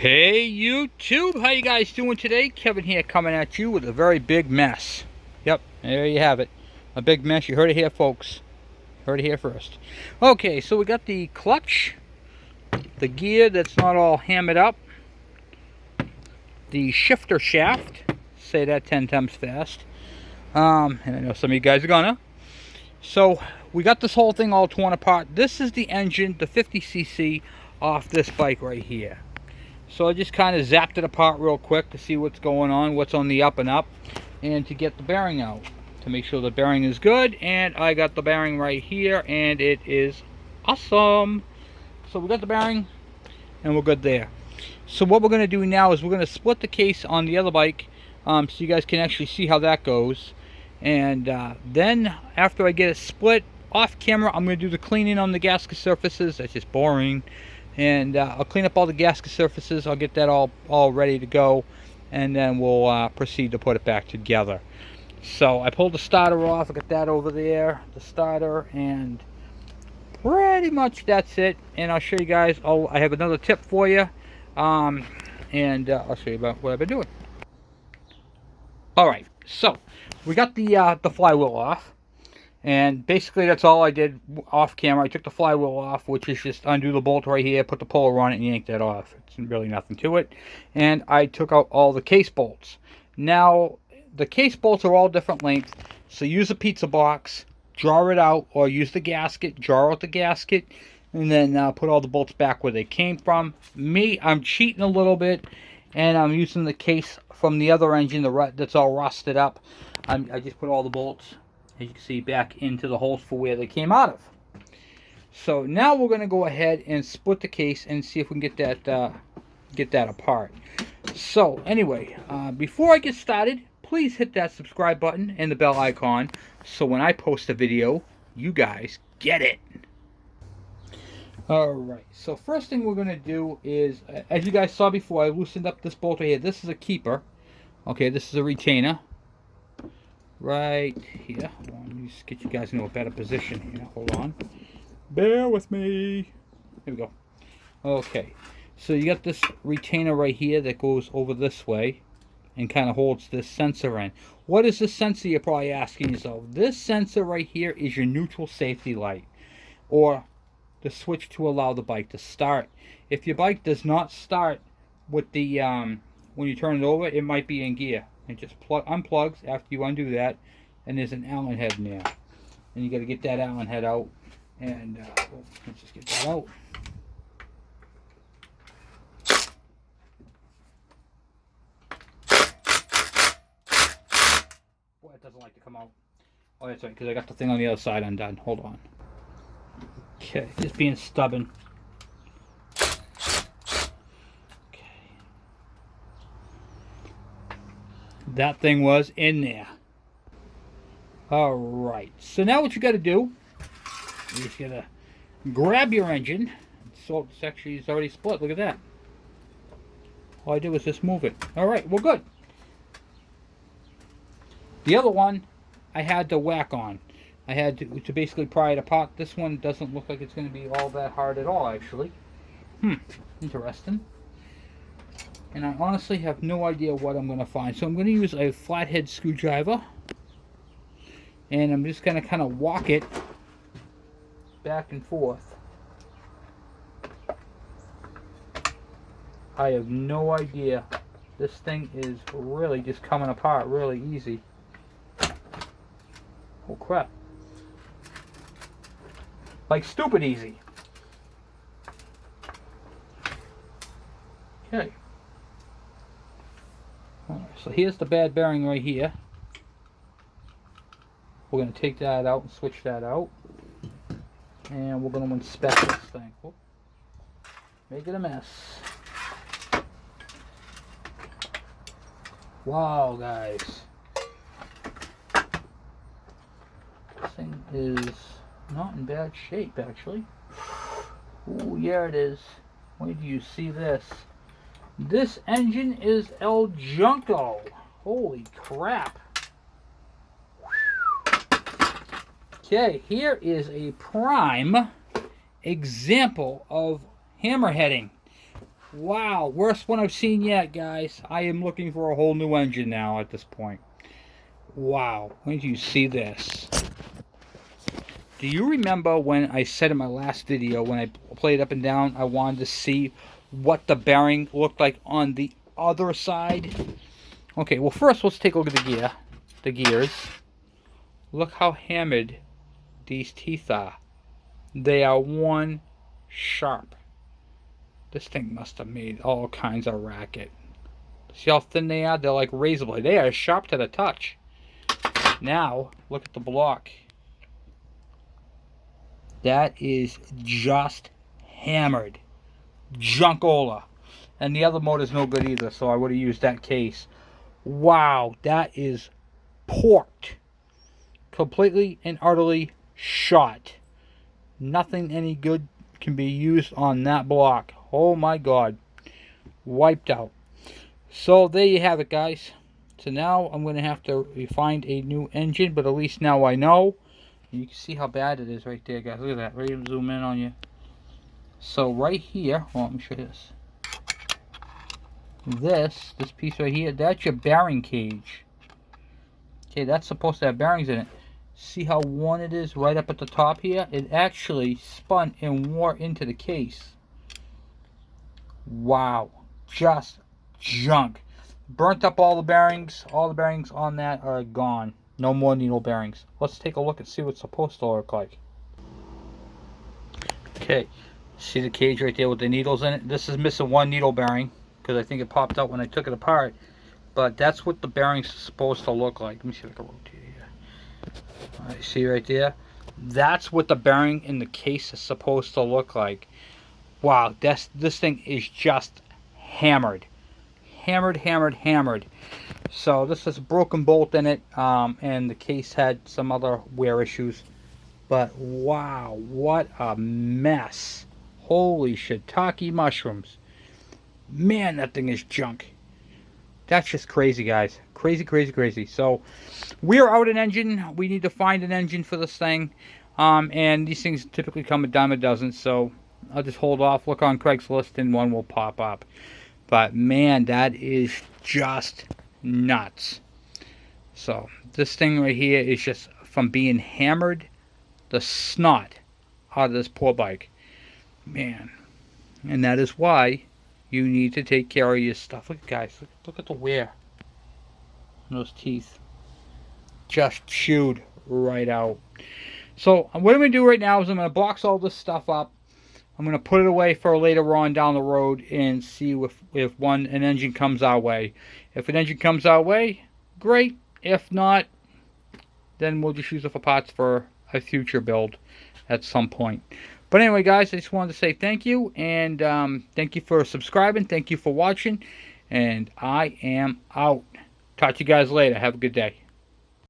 Hey YouTube, how you guys doing today? Kevin here coming at you with a very big mess. Yep, there you have it. A big mess. You heard it here, folks. Heard it here first. Okay, so we got the clutch, the gear that's not all hammered up, the shifter shaft. Say that 10 times fast. And I know some of you guys are gonna. So we got this whole thing all torn apart. This is the engine, the 50cc off this bike right here. So I just kind of zapped it apart real quick to see what's going on, what's on the up and up, and to get the bearing out, to make sure the bearing is good. And I got the bearing right here, and it is awesome. So we got the bearing, and we're good there. So what we're going to do now is we're going to split the case on the other bike, so you guys can actually see how that goes. And then after I get it split off camera, I'm going to do the cleaning on the gasket surfaces. That's just boring. And I'll clean up all the gasket surfaces. I'll get that all ready to go, and then we'll proceed to put it back together. So I pulled the starter off. I got that over there, the starter, and pretty much that's it. And I'll show you guys. I have another tip for you, and I'll show you about what I've been doing. All right, so we got the flywheel off. And basically that's all I did off camera. I took the flywheel off, which is just undo the bolt right here, put the puller on it, and yank that off. It's really nothing to it. And I took out all the case bolts. Now, the case bolts are all different lengths, so use a pizza box, draw it out, or use the gasket, draw out the gasket, and then put all the bolts back where they came from. Me, I'm cheating a little bit, and I'm using the case from the other engine that's all rusted up. I just put all the bolts, as you can see, back into the holes for where they came out of. So now we're going to go ahead and split the case and see if we can get that apart. So anyway, before I get started, please hit that subscribe button and the bell icon, so when I post a video, you guys get it. Alright, so first thing we're going to do is, as you guys saw before, I loosened up this bolt right here. This is a keeper. Okay, this is a retainer. Right here. Let me just get you guys into a better position here. Hold on. Bear with me. Here we go. Okay. So you got this retainer right here that goes over this way and kind of holds this sensor in. What is this sensor, you're probably asking yourself? This sensor right here is your neutral safety light, or the switch to allow the bike to start. If your bike does not start with the when you turn it over, it might be in gear. It just unplugs after you undo that, and there's an Allen head in there, and you got to get that Allen head out. And let's just get that out. Boy, it doesn't like to come out. Oh, that's right, because I got the thing on the other side undone. Hold on. Okay, just being stubborn. That thing was in there. Alright, so now what you got to do, you just got to grab your engine. So it's already split. Look at that. All I did was just move it. Alright, well, good. The other one I had to whack on. I had to basically pry it apart. This one doesn't look like it's going to be all that hard at all, actually. Interesting. And I honestly have no idea what I'm going to find. So I'm going to use a flathead screwdriver. And I'm just going to kind of walk it back and forth. I have no idea. This thing is really just coming apart really easy. Oh crap. Like stupid easy. Okay. Alright, so here's the bad bearing right here. We're going to take that out and switch that out. And we're going to inspect this thing. Whoop. Make it a mess. Wow, guys. This thing is not in bad shape, actually. Oh, yeah, it is. Wait do you see this? This engine is El Junko. Holy crap. Okay, here is a prime example of hammerheading. Wow, worst one I've seen yet, guys. I am looking for a whole new engine now at this point. Wow, when did you see this? Do you remember when I said in my last video, when I played up and down, I wanted to see what the bearing looked like on the other side? Okay, well first let's take a look at the gears. Look how hammered these teeth are. They are one sharp. This thing must have made all kinds of racket. See how thin they are? They're like razor blade. They are sharp to the touch. Now, look at the block. That is just hammered. Junkola. And the other motor's no good either, so I would have used that case. Wow, that is porked. Completely and utterly shot. Nothing any good can be used on that block. Oh my god. Wiped out. So there you have it, guys. So now I'm going to have to find a new engine, but at least now I know. You can see how bad it is right there, guys. Look at that. Ready to zoom in on you. So right here, well, let me show you this. This piece right here, that's your bearing cage. Okay, that's supposed to have bearings in it. See how worn it is right up at the top here? It actually spun and wore into the case. Wow. Just junk. Burnt up all the bearings. All the bearings on that are gone. No more needle bearings. Let's take a look and see what it's supposed to look like. Okay. See the cage right there with the needles in it? This is missing one needle bearing because I think it popped out when I took it apart. But that's what the bearings are supposed to look like. Let me see if I can rotate here. Alright, see right there? That's what the bearing in the case is supposed to look like. Wow, this thing is just hammered. Hammered. So this is a broken bolt in it, and the case had some other wear issues. But wow, what a mess. Holy shiitake mushrooms. Man, that thing is junk. That's just crazy, guys. Crazy. So we're out an engine. We need to find an engine for this thing. And these things typically come a dime a dozen, so I'll just hold off, look on Craigslist, and one will pop up. But man, that is just nuts. So this thing right here is just from being hammered the snot out of this poor bike. Man. And that is why you need to take care of your stuff. Look, guys, look at the wear on those teeth. Just chewed right out. So what I'm going to do right now is I'm going to box all this stuff up. I'm going to put it away for later on down the road and see if an engine comes our way. If an engine comes our way, great. If not, then we'll just use it for parts for a future build at some point. But anyway, guys, I just wanted to say thank you. And thank you for subscribing. Thank you for watching. And I am out. Talk to you guys later. Have a good day.